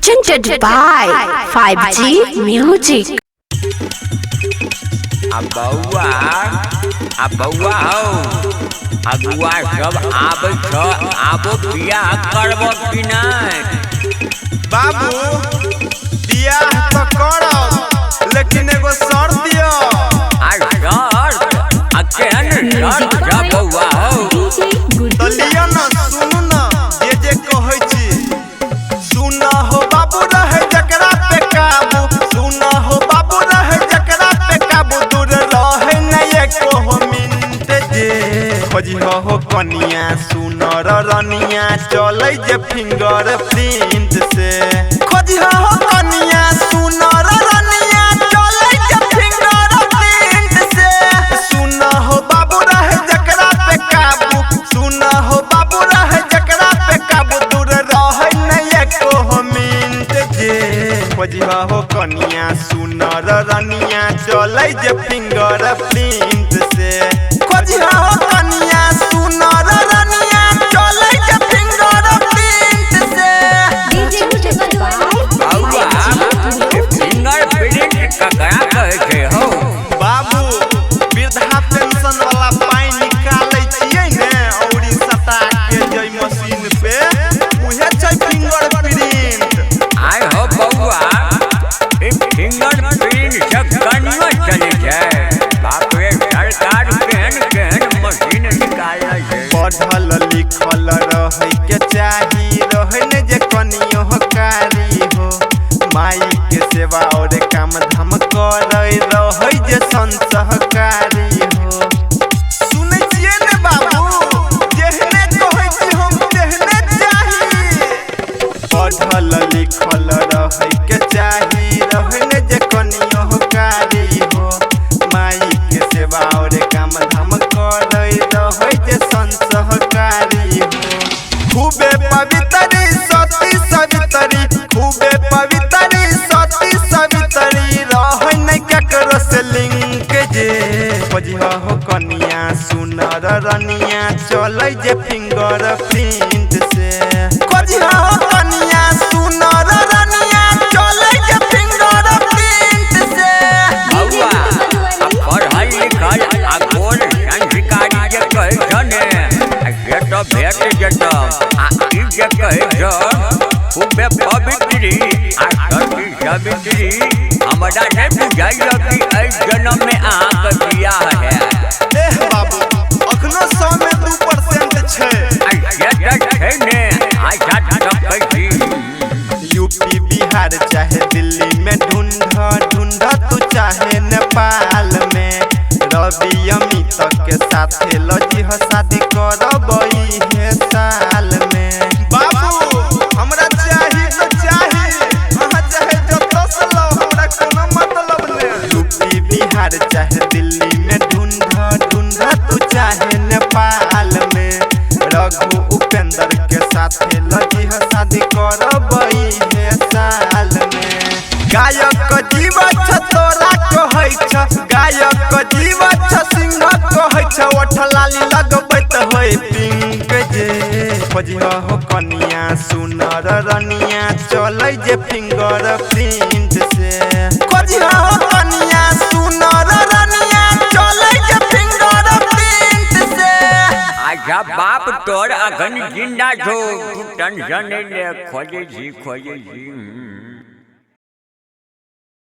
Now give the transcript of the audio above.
presented by 5G Music. बउआ हो अगुआ सब आब आबो बियाह करबो कि नहीं? बाबू बियाह तो करब लेकिन एगो शर्त दियो। केहन शर्त बउआ हो? तो लियो न, सुनु न जे कहै छी। सुना हो बाबू रहे जकरा पे काबू, सुना हो बाबू रहे जकरा पे काबू, दूर रहे नहीं एको मिनट जे खोजिहो हो कनिया सुनर रनिया चलै जे फिंगर प्रिंट से। खोजिहो हो कनिया सुनर रनिया चलै जे फिंगर प्रिंट से। सुना हो बाबू रहे जकरा पे काबू, सुना हो बाबू रहे जकरा पे काबू, दूर रहे नहीं एको मिनट जे खोजिहो हो कनिया सुनर रनिया चलै जे फिंगर प्रिंट से। खोजिहो हो कनिया सुनर रनिया चलै जे फिंगर प्रिंट से। बउआ फिंगर प्रिंट ककरा कहै छै हो? बाबू वृद्धा पेंशन वाला पाई निकालै छियै ने औरी सटा के जई मशीन पे, उहे छै फिंगर प्रिंट। आय हो बउआ फिंगर प्रिंट से कनियो चले छै? बाप रे सरकार केहन मशीन निकालै छै। पढ़ल लिखल रहै के चाही, रहै ने जे कनियो कारी हो। माई के सेवा और काम धाम करै रहै जे संसहकारी हो। सुनै छियै ने बाबू जेहने कहै छी हम तेहने चाही। पढ़ल लिखल रहै के चाही, रहै ने जे कनियो कारी हो। माई के सेवा और काम धाम करै रहै जे संसहकारी हो। खूबे पवित्री सती सवितरी, खूबे पवित्री सती सवितरी, रहै नै केकरो से लिंक जे खोजिहो हो कनिया सुनर रनिया चलै जे फिंगर प्रिंट से। खोजिहो हो कनिया सुनर रनिया चलै जे फिंगर प्रिंट से। बउआ पढ़ल लिखल आ गोल संस्कारी जे कहै छ ने से तो भेट जेत। आ ई जे कहै छ खूबे पवित्री आ सती सवित्री, हमरा नहीं बुझाइय कि एहि जन्म में अहाँके बियाह है। एह बाबू अखनो 100 में 2% छै। छै ने आशा कहै छी। यूपी बिहार चाहे दिल्ली में ढूंढ तू चाहे नेपाल में, रवि अमित के साथे लजी हो शादी करबई है साल में। बाबू हमरा चाही तो चाही, अहाँ चाहे जतौ से लो, हमरा कोनो मतलब नहीं। यूपी बिहार चाहे दिल्ली में ढूंढ तू चाहे नेपाल में, रघु उपेंद्र के साथे लजी हो शादी करबई है साल में। गायक जीव छ तोरा कहै छ, गायक जीव छ सिंह कहै छ, ओठ लाली लगबैत होय पिंक जे खोजिहो हो कनिया सुनर रनिया चलै जे फिंगर प्रिंट से। खोजिहो हो कनिया सुनर रनिया चलै जे फिंगर प्रिंट से। अच्छा बाप तोर अखन जिंदा छो, तू टेंशन नहीं ले, खोजे छी।